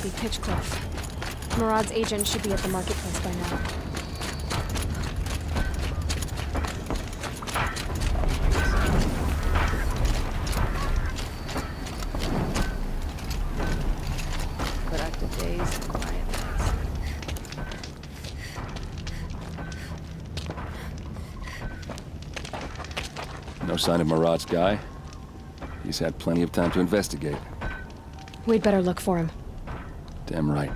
must be Pitchcliff. Murad's agent should be at the marketplace by now. Productive days and quiet nights. No sign of Murad's guy? He's had plenty of time to investigate. We'd better look for him. Damn right.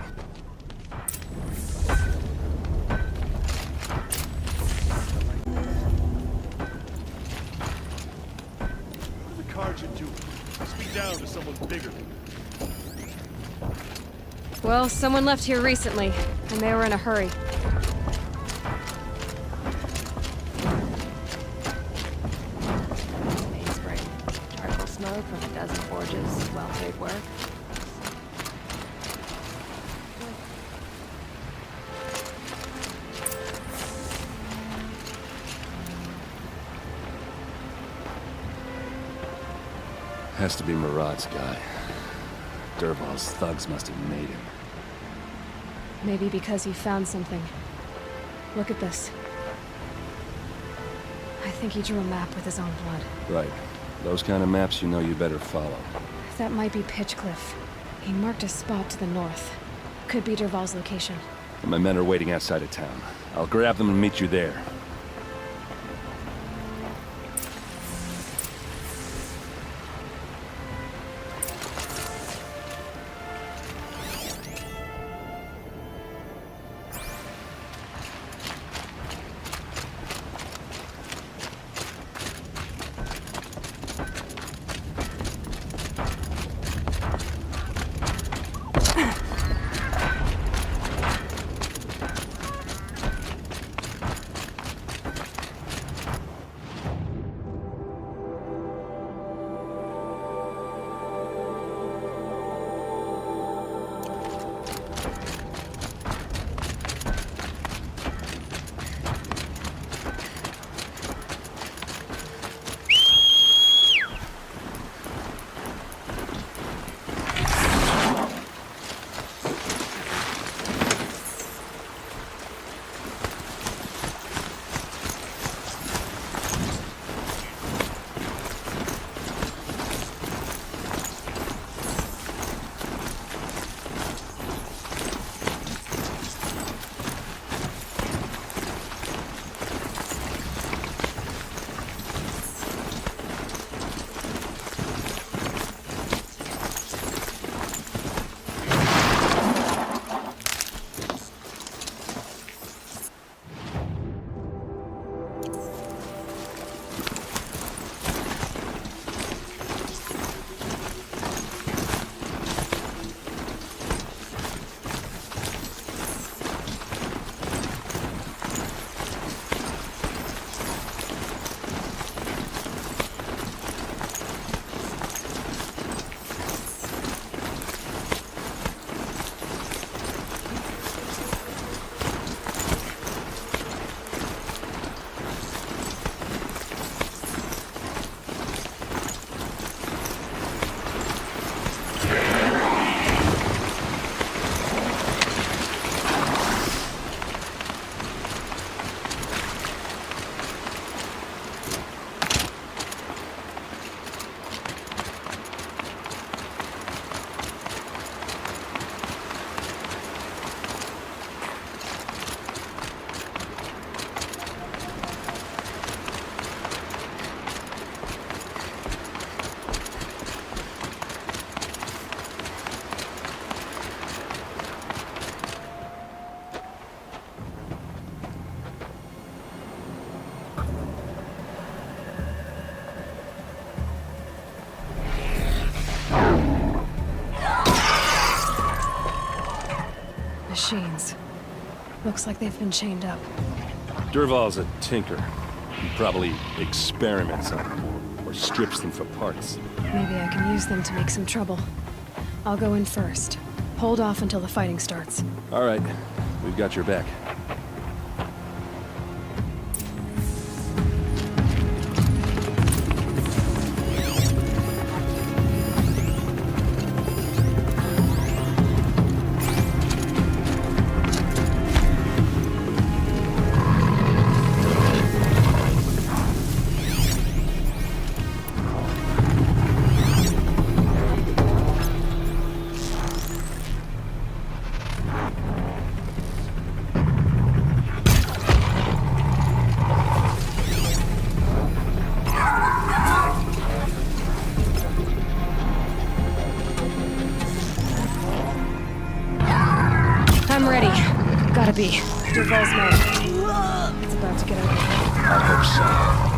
What are the cards you do? Speak down to someone bigger. Well, someone left here recently, and they were in a hurry. Mainspring. Charcoal smoke from a dozen forges. Well-paid work. Has to be Murad's guy. Dervahl's thugs must have made him. Maybe because he found something. Look at this. I think he drew a map with his own blood. Right. Those kind of maps you know you better follow. That might be Pitchcliff. He marked a spot to the north. Could be Dervahl's location. And my men are waiting outside of town. I'll grab them and meet you there. Machines. Looks like they've been chained up. Dervahl's a tinker. He probably experiments on them, or strips them for parts. Maybe I can use them to make some trouble. I'll go in first. Hold off until the fighting starts. All right, we've got your back. be. Duval's men. It's about to get ugly. I hope so.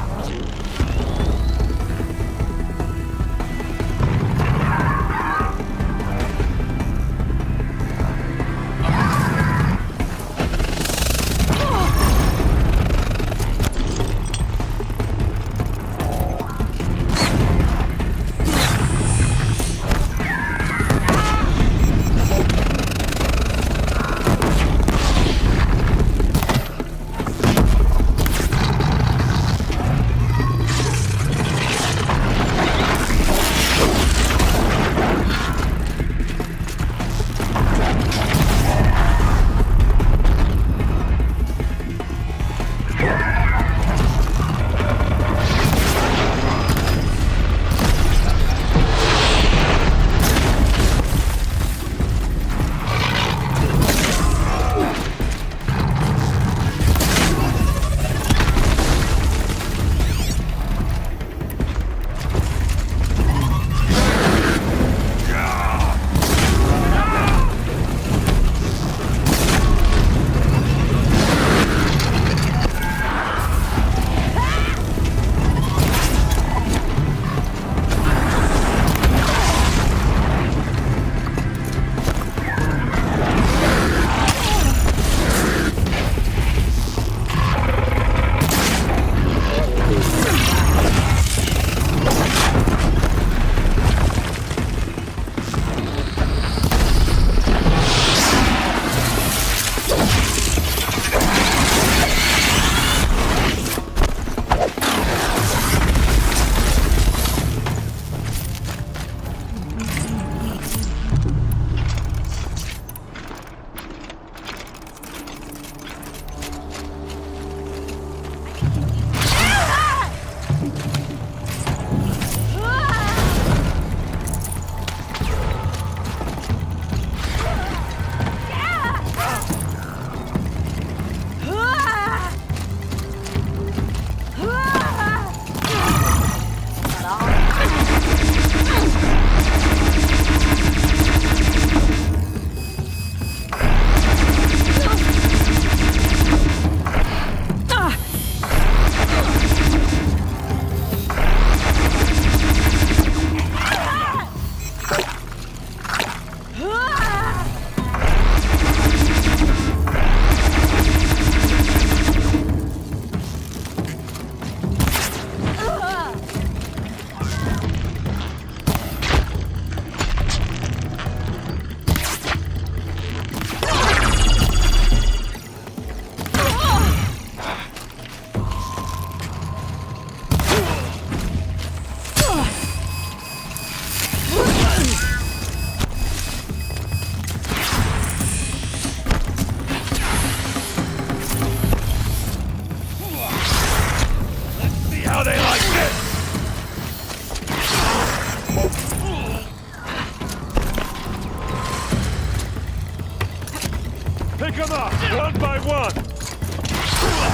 Pick them up, one by one! There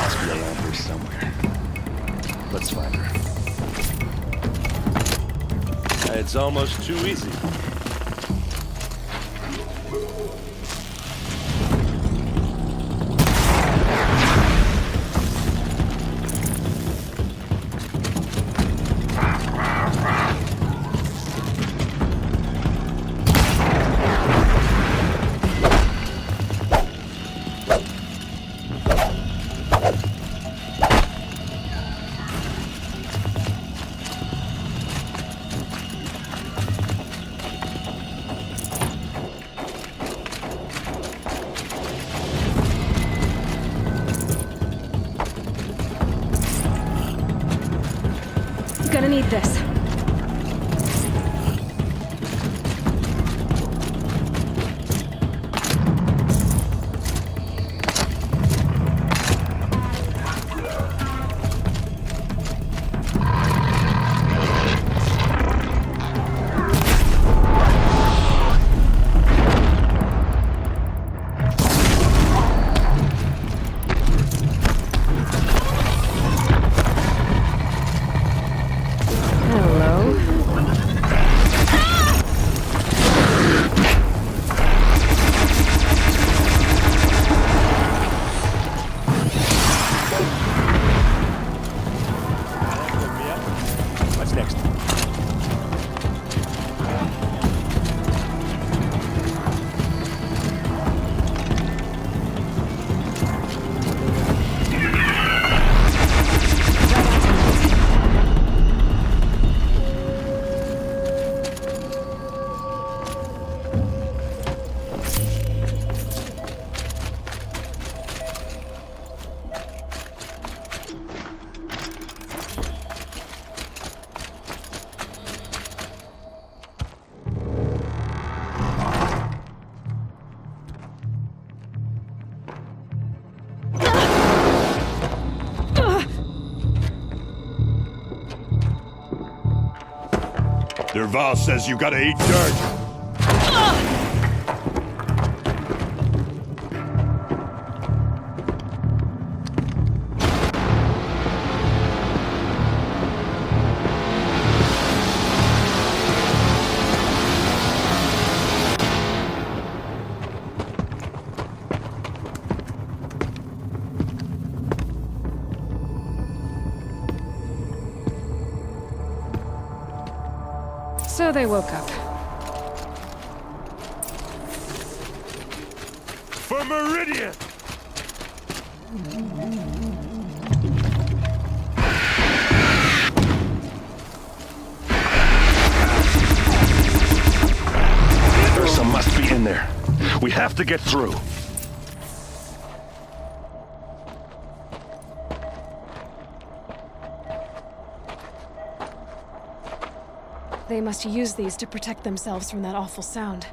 must be around here somewhere. Let's find her. It's almost too easy. Gonna need this. Derval says you gotta eat dirt. So they woke up. For Meridian! Ursa must be in there. We have to get through. They must use these to protect themselves from that awful sound.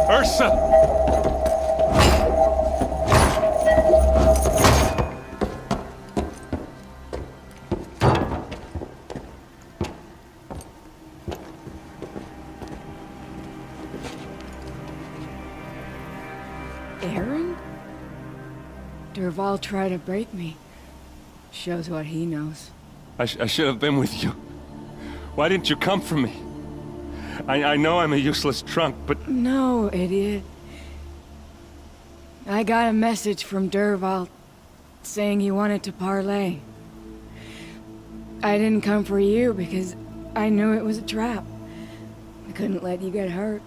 Ursa! Aaron? Derval tried to break me. Shows what he knows. I should have been with you. Why didn't you come for me? I know I'm a useless trunk, but... No, idiot. I got a message from Derval saying he wanted to parlay. I didn't come for you because I knew it was a trap. I couldn't let you get hurt.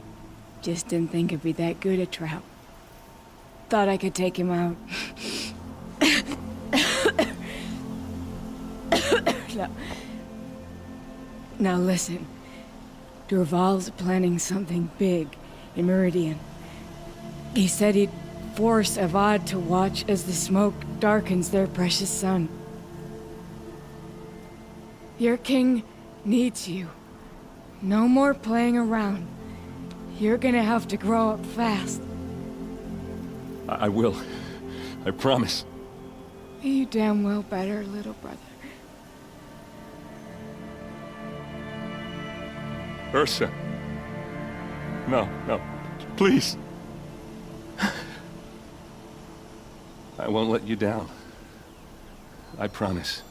Just didn't think it'd be that good a trap. Thought I could take him out. No. Now listen. Derval's planning something big in Meridian. He said he'd force Avad to watch as the smoke darkens their precious sun. Your king needs you. No more playing around. You're gonna have to grow up fast. I will. I promise. You damn well better, little brother. Ursa. No, no. Please. I won't let you down. I promise.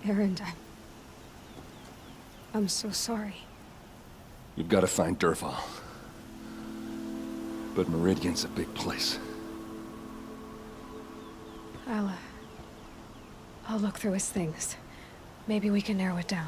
Aaron, I'm so sorry. You've got to find Derval. But Meridian's a big place. I'll look through his things. Maybe we can narrow it down.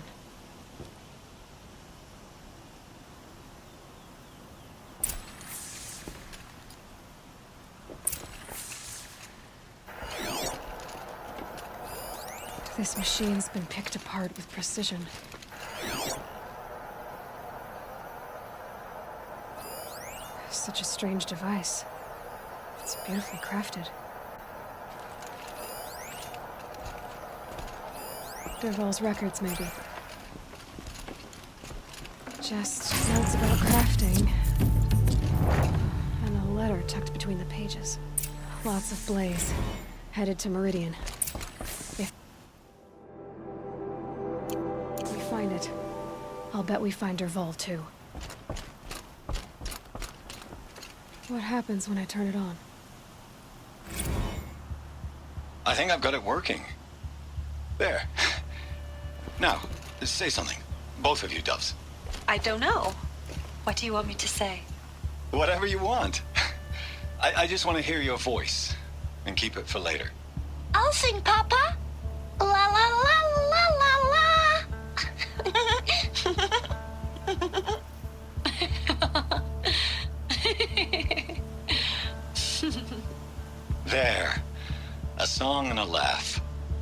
This machine's been picked apart with precision. Such a strange device. It's beautifully crafted. Derval's records, maybe. Just notes about crafting. And a letter tucked between the pages. Lots of blaze. Headed to Meridian. If we find it, I'll bet we find Derval too. What happens when I turn it on? I think I've got it working. There. Now, say something. Both of you, Doves. I don't know. What do you want me to say? Whatever you want. I just want to hear your voice. And keep it for later. I'll sing, Papa. La la la la la. There. A song and a laugh.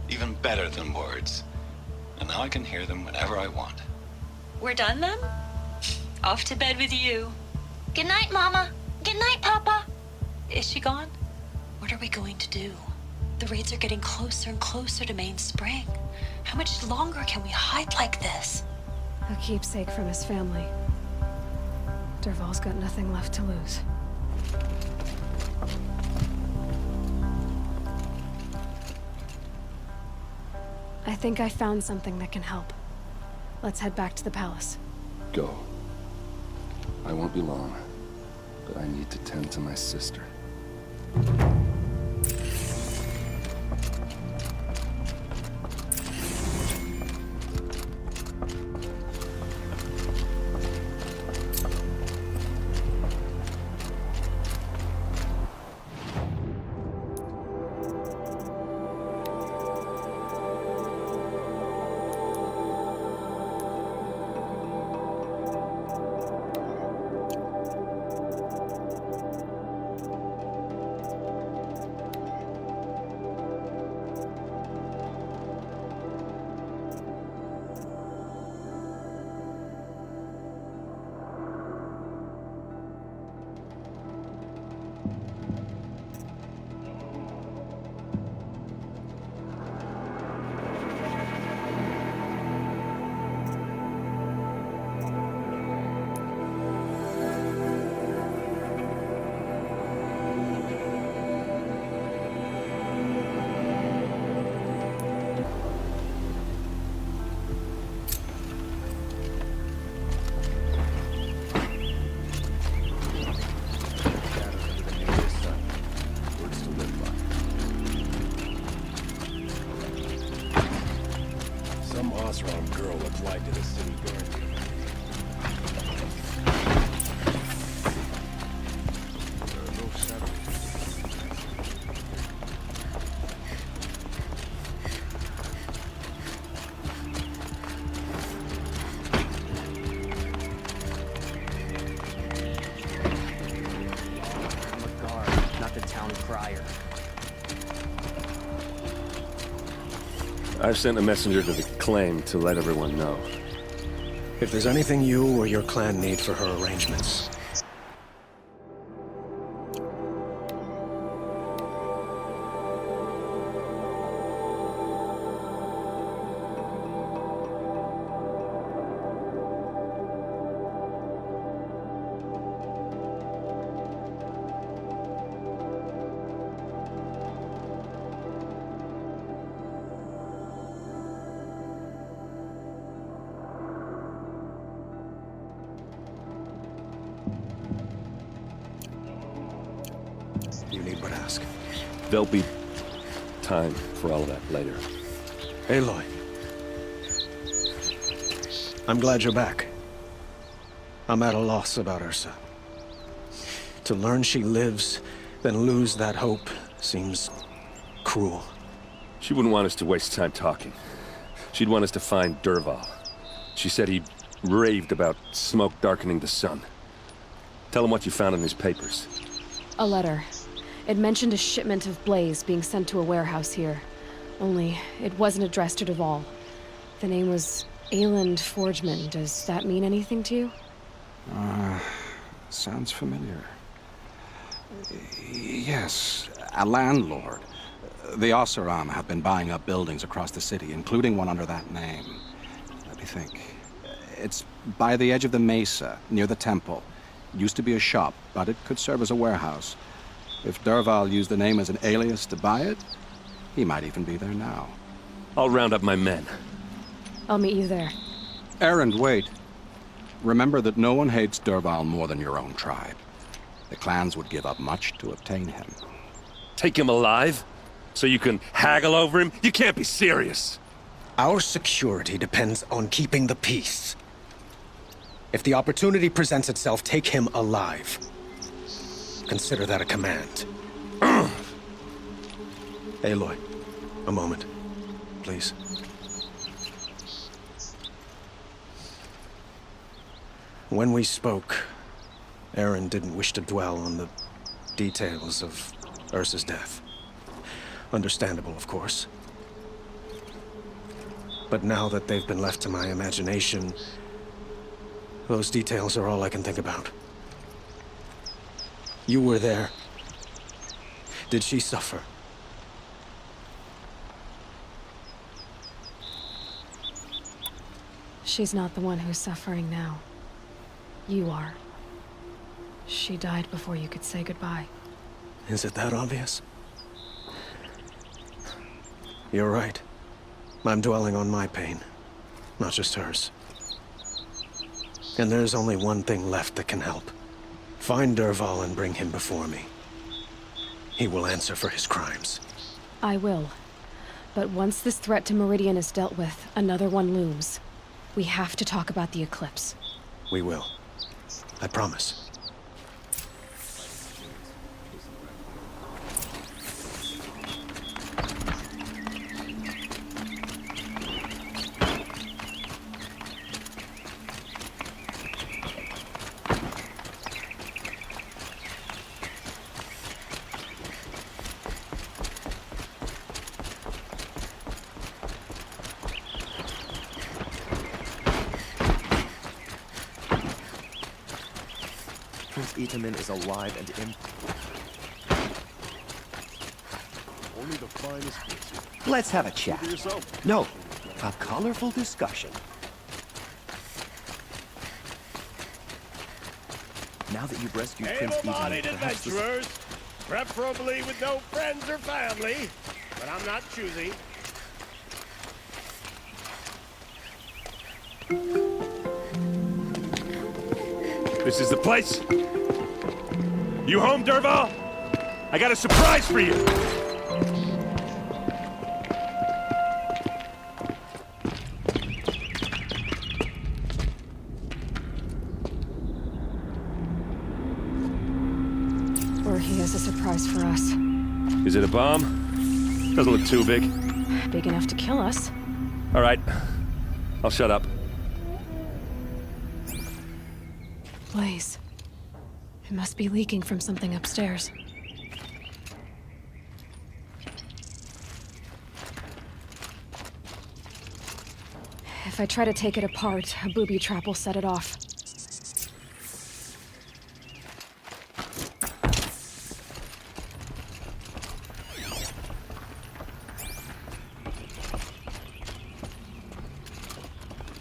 Even better than words. And now I can hear them whenever I want. We're done then? Off to bed with you. Good night, Mama. Good night, Papa. Is she gone? What are we going to do? The raids are getting closer and closer to Main Spring. How much longer can we hide like this? A keepsake from his family. Dervahl's got nothing left to lose. I think I found something that can help. Let's head back to the palace. Go. I won't be long, but I need to tend to my sister. Some Osram girl applied to the city guardian. I'm a guard, not the town crier. I've sent a messenger to the claim to let everyone know. If there's anything you or your clan need for her arrangements, you need but ask. There'll be time for all of that later. Aloy. I'm glad you're back. I'm at a loss about Ursa. To learn she lives, then lose that hope, seems cruel. She wouldn't want us to waste time talking. She'd want us to find Dervahl. She said he raved about smoke darkening the sun. Tell him what you found in his papers. A letter. It mentioned a shipment of blaze being sent to a warehouse here. Only, it wasn't addressed to Dervahl. The name was Ayland Forgeman. Does that mean anything to you? Sounds familiar. Yes, a landlord. The Oseram have been buying up buildings across the city, including one under that name. Let me think. It's by the edge of the mesa, near the temple. Used to be a shop, but it could serve as a warehouse. If Dervahl used the name as an alias to buy it, he might even be there now. I'll round up my men. I'll meet you there. Erend, wait. Remember that no one hates Dervahl more than your own tribe. The clans would give up much to obtain him. Take him alive? So you can haggle over him? You can't be serious! Our security depends on keeping the peace. If the opportunity presents itself, take him alive. Consider that a command. Aloy, a moment, please. When we spoke, Erend didn't wish to dwell on the details of Ursa's death. Understandable, of course. But now that they've been left to my imagination, those details are all I can think about. You were there. Did she suffer? She's not the one who's suffering now. You are. She died before you could say goodbye. Is it that obvious? You're right. I'm dwelling on my pain, not just hers. And there's only one thing left that can help. Find Dervahl and bring him before me. He will answer for his crimes. I will. But once this threat to Meridian is dealt with, another one looms. We have to talk about the eclipse. We will. I promise. Prince Itamen is alive and in... Only the finest bits. Let's have a chat. For yourself. No, a colorful discussion. Now that you've rescued Prince Able-bodied Itamen, perhaps this... adventurers, preferably with no friends or family, but I'm not choosy. This is the place? You home, Dervahl? I got a surprise for you! Or he has a surprise for us. Is it a bomb? Doesn't look too big. Big enough to kill us. All right. I'll shut up. Blaze. It must be leaking from something upstairs. If I try to take it apart, a booby trap will set it off.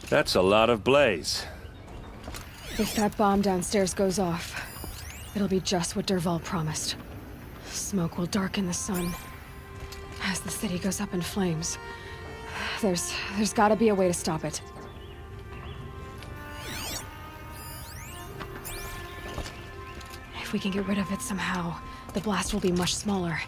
That's a lot of blaze. If that bomb downstairs goes off, it'll be just what Dervahl promised. Smoke will darken the sun. As the city goes up in flames, there's gotta be a way to stop it. If we can get rid of it somehow, the blast will be much smaller.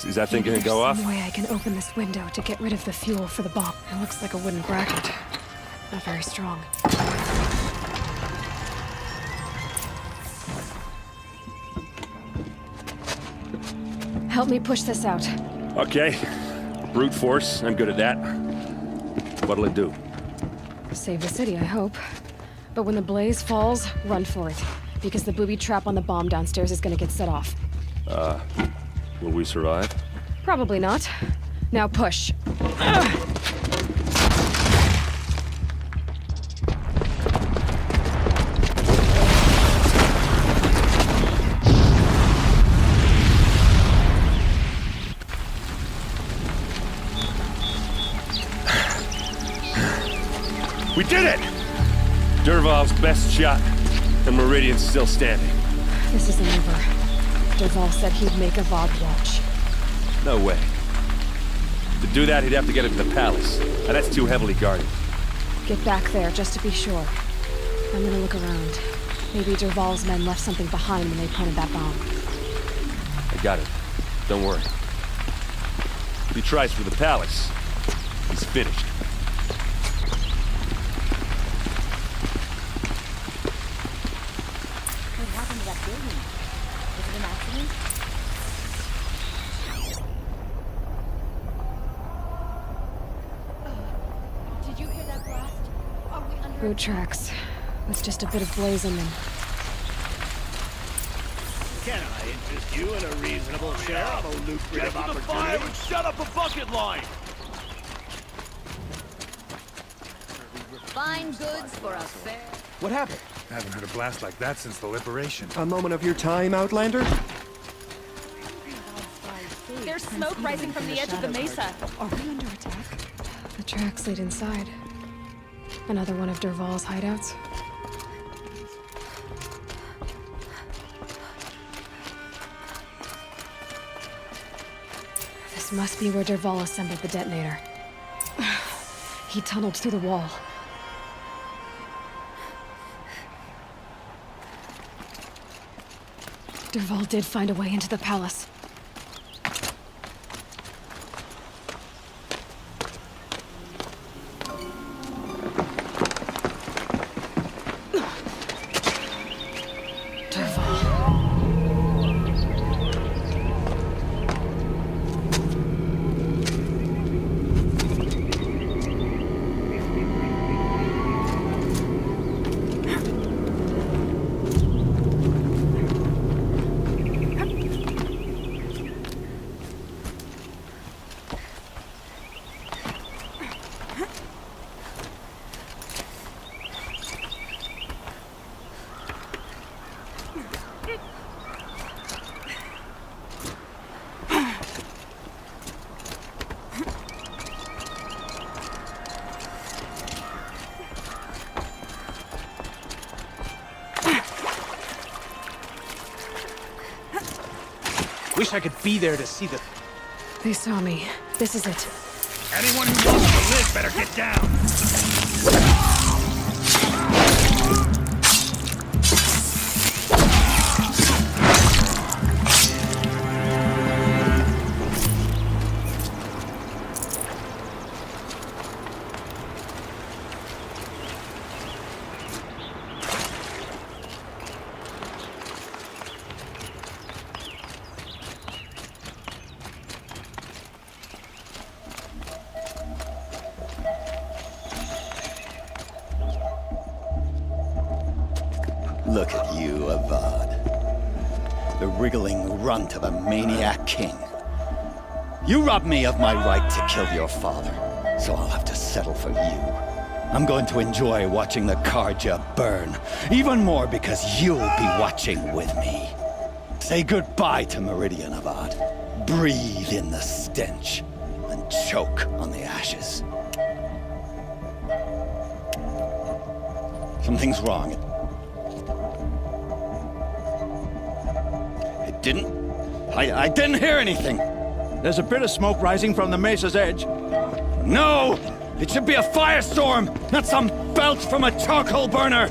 Is that thing gonna go off? Some way I can open this window to get rid of the fuel for the bomb. It looks like a wooden bracket. Not very strong. Help me push this out. Okay. Brute force, I'm good at that. What'll it do? Save the city, I hope. But when the blaze falls, run for it. Because the booby trap on the bomb downstairs is gonna get set off. Will we survive? Probably not. Now push. We did it! Dervahl's best shot, and Meridian's still standing. This isn't over. Dervahl said he'd make a VOD watch. No way. To do that, he'd have to get into the palace, and that's too heavily guarded. Get back there, just to be sure. I'm gonna look around. Maybe Dervahl's men left something behind when they planted that bomb. I got it. Don't worry. If he tries for the palace, he's finished. What happened to that building? Was it an accident? Did you hear that blast? Are we under Boot tracks, with just a bit of blaze in them. Can I interest you in a reasonable share of a lucrative opportunity? Fire and shut up a bucket line! Fine goods for a fair... What happened? I haven't heard a blast like that since the liberation. A moment of your time, Outlander? There's smoke rising from the edge of the mesa. Are we under attack? The tracks lead inside. Another one of Dervahl's hideouts. This must be where Dervahl assembled the detonator. He tunneled through the wall. Dervahl did find a way into the palace. Wish I could be there to see the... They saw me. This is it. Anyone who wants to live better get down! Look at you, Avad. The wriggling runt of a maniac king. You robbed me of my right to kill your father, so I'll have to settle for you. I'm going to enjoy watching the Carja burn, even more because you'll be watching with me. Say goodbye to Meridian, Avad. Breathe in the stench, and choke on the ashes. Something's wrong. I didn't hear anything. There's a bit of smoke rising from the mesa's edge. No! It should be a firestorm, not some belch from a charcoal burner!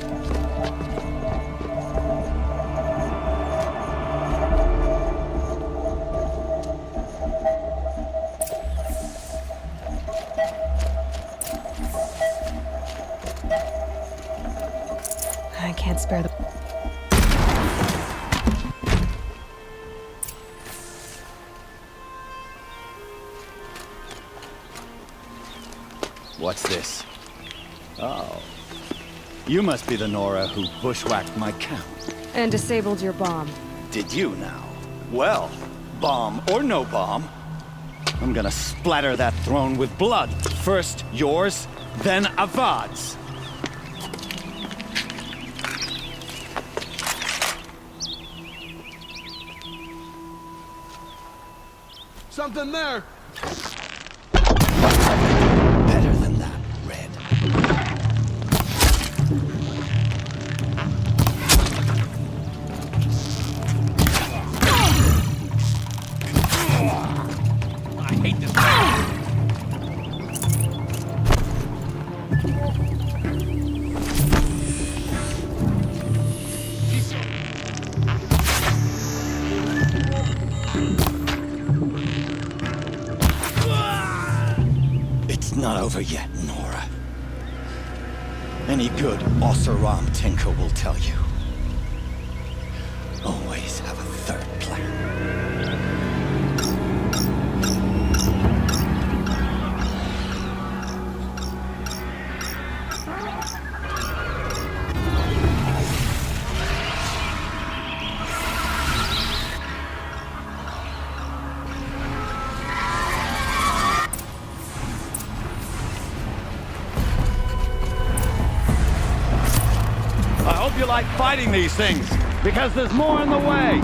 I can't spare the... What's this? Oh. You must be the Nora who bushwhacked my camp. And disabled your bomb. Did you now? Well, bomb or no bomb, I'm gonna splatter that throne with blood. First yours, then Avad's. Something there! Better than that, Red. I hate this guy. It's not over yet, Nora. Any good Oseram tinker will tell you. Always have a third plan. hope you like fighting these things, because there's more in the way.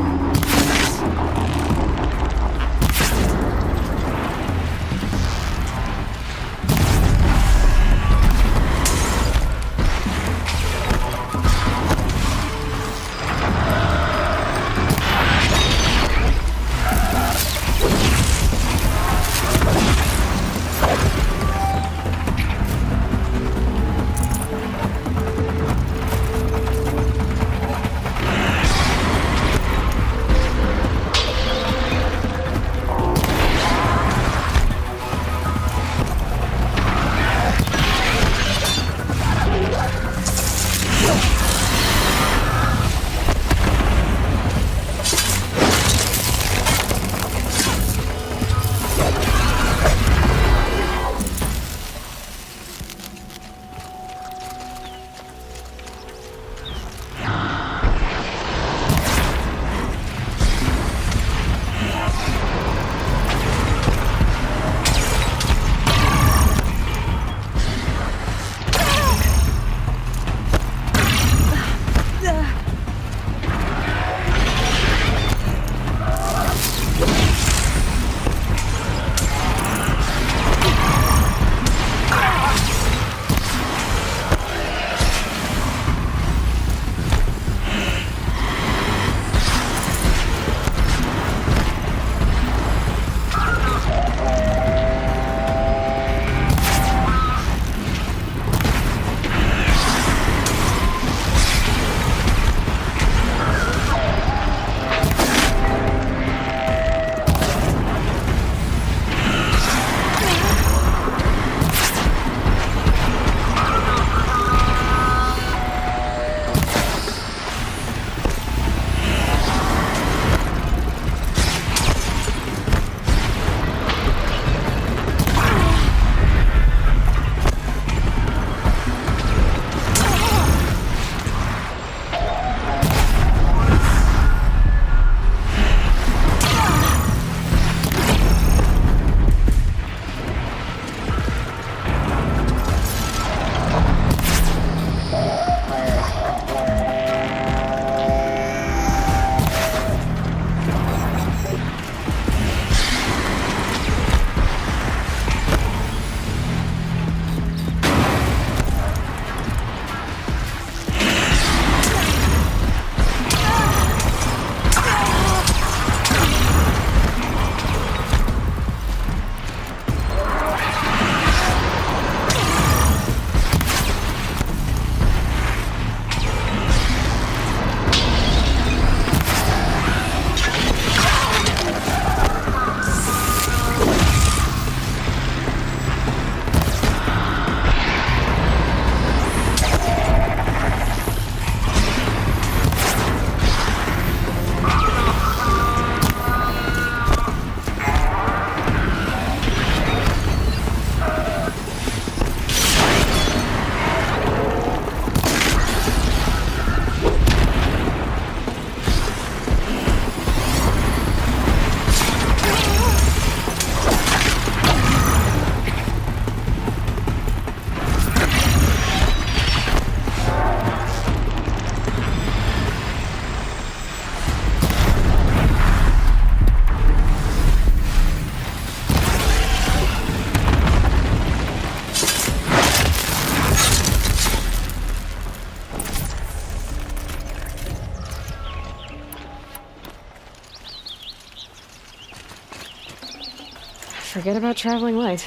Forget about traveling light.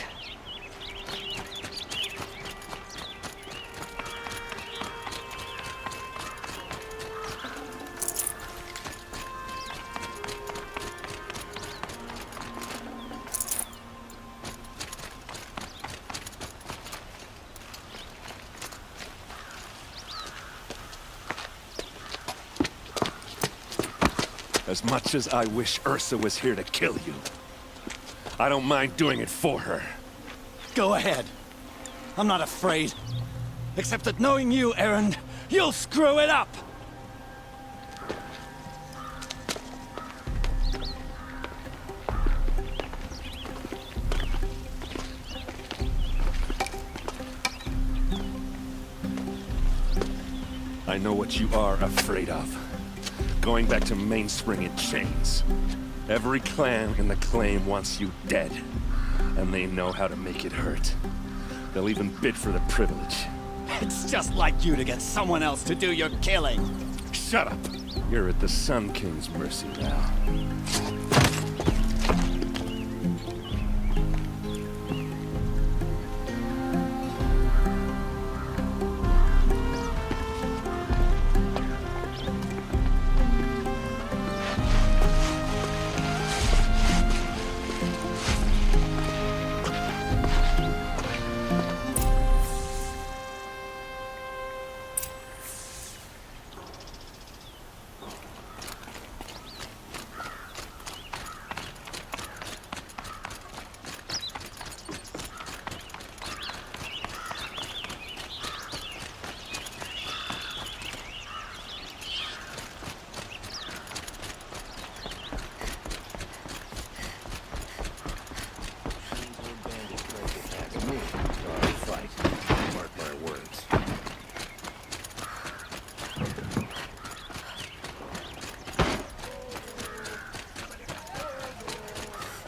As much as I wish Ursa was here to kill you, I don't mind doing it for her. Go ahead. I'm not afraid. Except that knowing you, Erend, you'll screw it up! I know what you are afraid of. Going back to Mainspring in chains. Every clan in the claim wants you dead. And they know how to make it hurt. They'll even bid for the privilege. It's just like you to get someone else to do your killing. Shut up! You're at the Sun King's mercy now.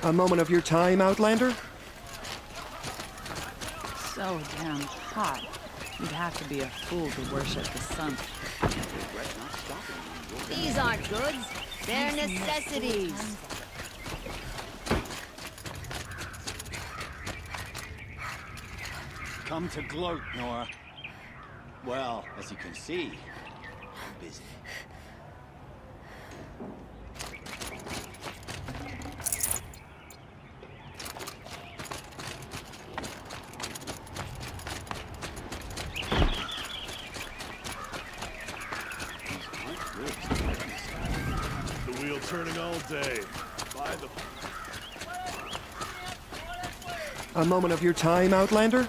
A moment of your time, Outlander? So damn hot. You'd have to be a fool to worship the sun. These aren't goods. They're necessities. Come to gloat, Nora. Well, as you can see, I'm busy. The wheel turning all day. By the... A moment of your time, Outlander?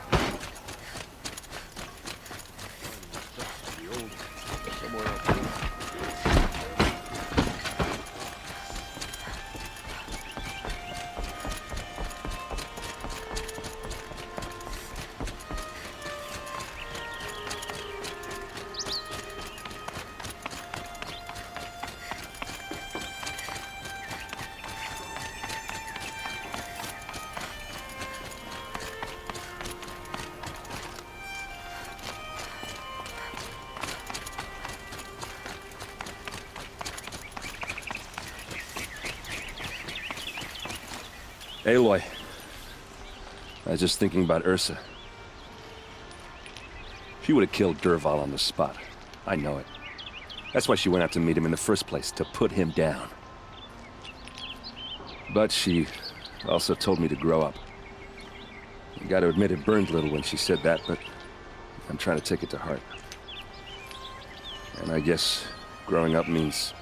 Aloy. I was just thinking about Ursa. She would have killed Dervahl on the spot. I know it. That's why she went out to meet him in the first place, to put him down. But she also told me to grow up. You gotta admit it burned a little when she said that, but I'm trying to take it to heart. And I guess growing up means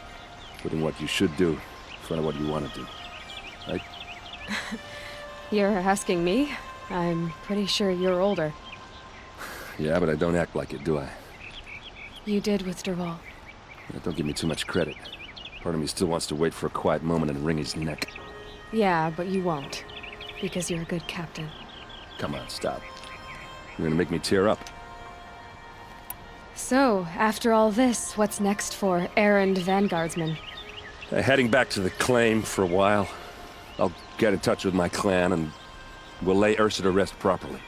putting what you should do in front of what you want to do. Right? You're asking me? I'm pretty sure you're older. Yeah, but I don't act like it, do I? You did with Dervahl. Yeah, don't give me too much credit. Part of me still wants to wait for a quiet moment and wring his neck. Yeah, but you won't. Because you're a good captain. Come on, stop. You're gonna make me tear up. So, after all this, what's next for errand vanguardsman? Heading back to the claim for a while. I'll get in touch with my clan and we'll lay Ursa to rest properly.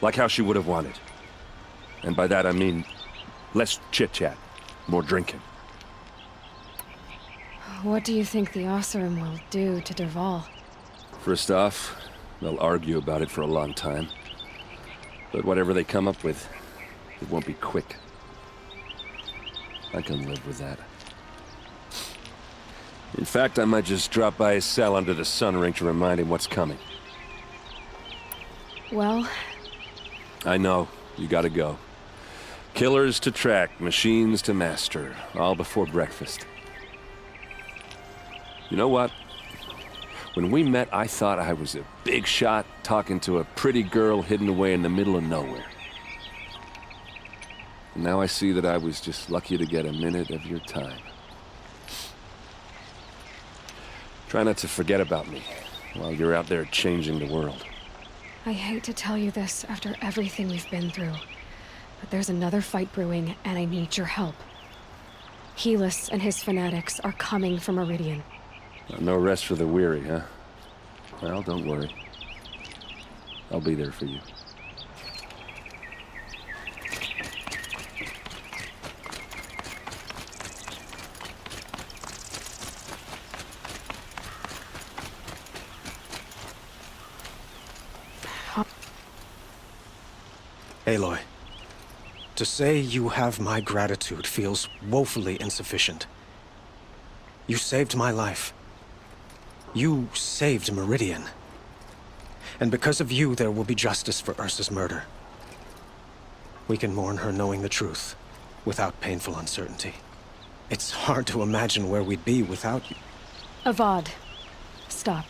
Like how she would have wanted. And by that I mean less chit-chat, more drinking. What do you think the Oseram will do to Dervahl? First off, they'll argue about it for a long time. But whatever they come up with, it won't be quick. I can live with that. In fact, I might just drop by his cell under the sun ring to remind him what's coming. Well... I know. You gotta go. Killers to track, machines to master. All before breakfast. You know what? When we met, I thought I was a big shot talking to a pretty girl hidden away in the middle of nowhere. And now I see that I was just lucky to get a minute of your time. Try not to forget about me while you're out there changing the world. I hate to tell you this after everything we've been through. But there's another fight brewing, and I need your help. Helis and his fanatics are coming for Meridian. No rest for the weary, huh? Well, don't worry. I'll be there for you. Aloy, to say you have my gratitude feels woefully insufficient. You saved my life. You saved Meridian. And because of you, there will be justice for Ursa's murder. We can mourn her knowing the truth, without painful uncertainty. It's hard to imagine where we'd be without you. Avad, stop.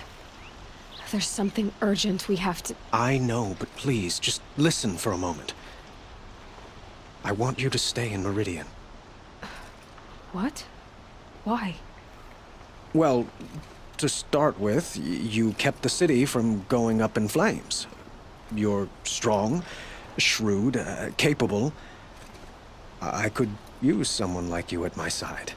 There's something urgent we have to... I know, but please, just listen for a moment. I want you to stay in Meridian. What? Why? Well, to start with, you kept the city from going up in flames. You're strong, shrewd, capable. I could use someone like you at my side.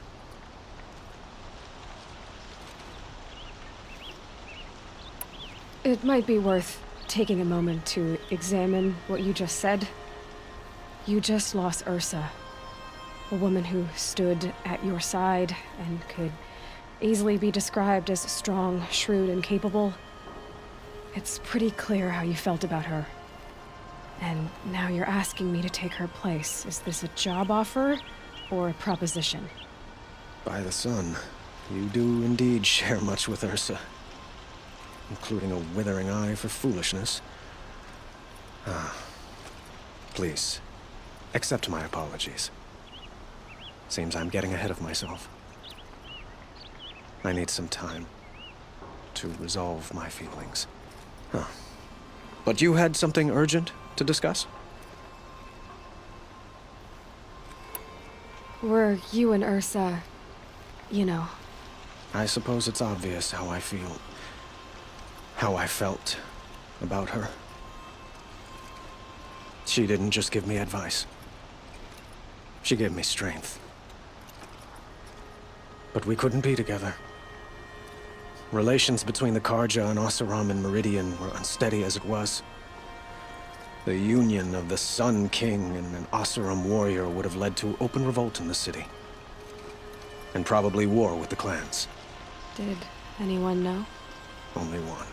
It might be worth taking a moment to examine what you just said. You just lost Ursa, a woman who stood at your side and could easily be described as strong, shrewd, and capable. It's pretty clear how you felt about her. And now you're asking me to take her place. Is this a job offer or a proposition? By the sun, you do indeed share much with Ursa. Including a withering eye for foolishness. Please, accept my apologies. Seems I'm getting ahead of myself. I need some time to resolve my feelings. But you had something urgent to discuss? Were you and Ursa, you know... I suppose it's obvious how I feel. How I felt about her. She didn't just give me advice. She gave me strength. But we couldn't be together. Relations between the Carja and Oseram and Meridian were unsteady as it was. The union of the Sun King and an Oseram warrior would have led to open revolt in the city. And probably war with the clans. Did anyone know? Only one.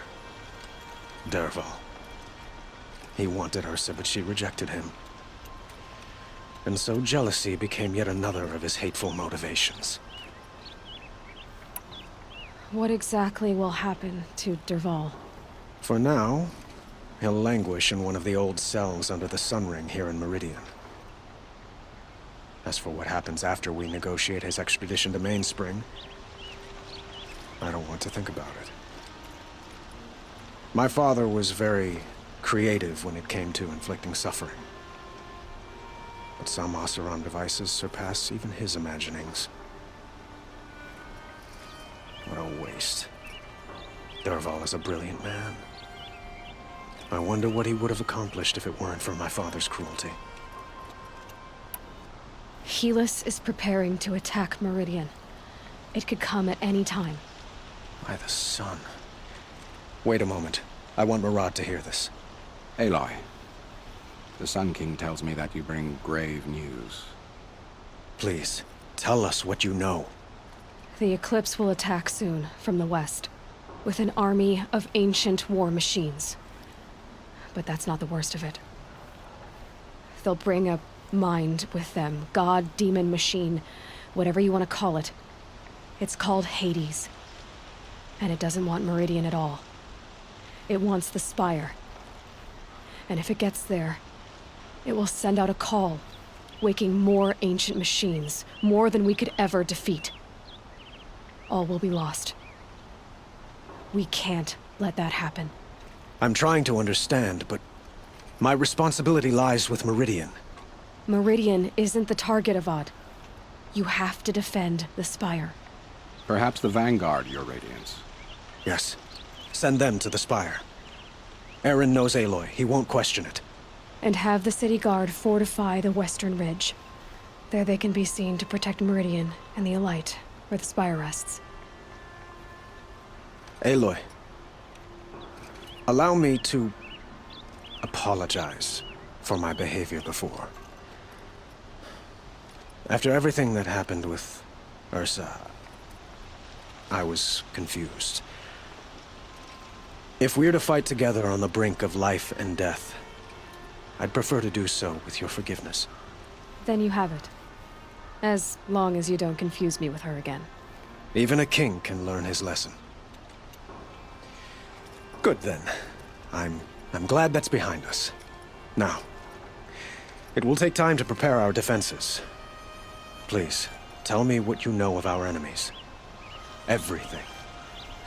Dervahl. He wanted Ursa, but she rejected him. And so jealousy became yet another of his hateful motivations. What exactly will happen to Dervahl? For now, he'll languish in one of the old cells under the Sun Ring here in Meridian. As for what happens after we negotiate his extradition to Mainspring, I don't want to think about it. My father was very creative when it came to inflicting suffering. But some Oseram devices surpass even his imaginings. What a waste. Dervahl is a brilliant man. I wonder what he would have accomplished if it weren't for my father's cruelty. Helis is preparing to attack Meridian. It could come at any time. By the sun. Wait a moment. I want Murad to hear this. Aloy, the Sun King tells me that you bring grave news. Please, tell us what you know. The Eclipse will attack soon, from the west, with an army of ancient war machines. But that's not the worst of it. They'll bring a mind with them, god, demon, machine, whatever you want to call it. It's called Hades. And it doesn't want Meridian at all. It wants the Spire. And if it gets there, it will send out a call, waking more ancient machines, more than we could ever defeat. All will be lost. We can't let that happen. I'm trying to understand, but my responsibility lies with Meridian. Meridian isn't the target, Avad. You have to defend the Spire. Perhaps the Vanguard, Your Radiance. Yes. Send them to the Spire. Eren knows Aloy. He won't question it. and have the city guard fortify the western ridge. There they can be seen to protect Meridian and the Elite, where the spire rests. Aloy, allow me to apologize for my behavior before. After everything that happened with Ursa, I was confused. If we're to fight together on the brink of life and death, I'd prefer to do so with your forgiveness. Then you have it. As long as you don't confuse me with her again. Even a king can learn his lesson. Good then. I'm glad that's behind us. Now, it will take time to prepare our defenses. Please, tell me what you know of our enemies. Everything.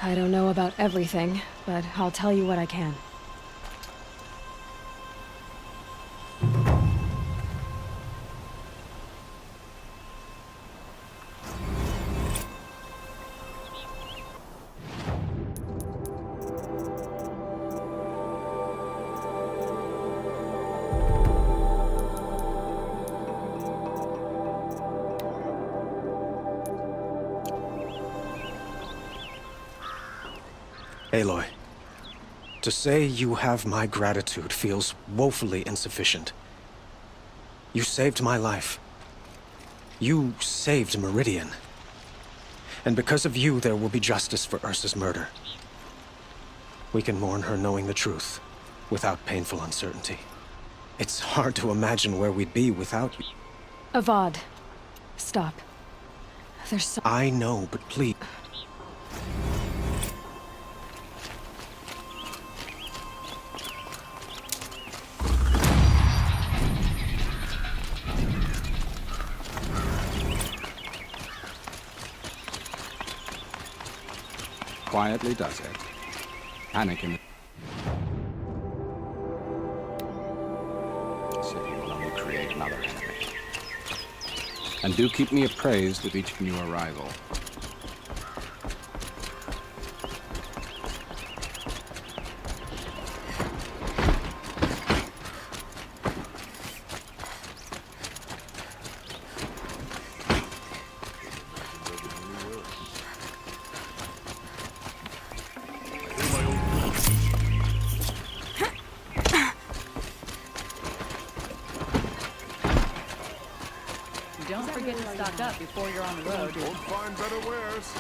I don't know about everything, but I'll tell you what I can. Aloy, to say you have my gratitude feels woefully insufficient. You saved my life. You saved Meridian. And because of you, there will be justice for Ursa's murder. We can mourn her knowing the truth, without painful uncertainty. It's hard to imagine where we'd be without you. Avad, stop. There's so— I know, but please— Quietly does it. Panic in the city will only create another enemy. And do keep me appraised with each new arrival. Don't forget to stock up before you're on the road. Won't find better wares.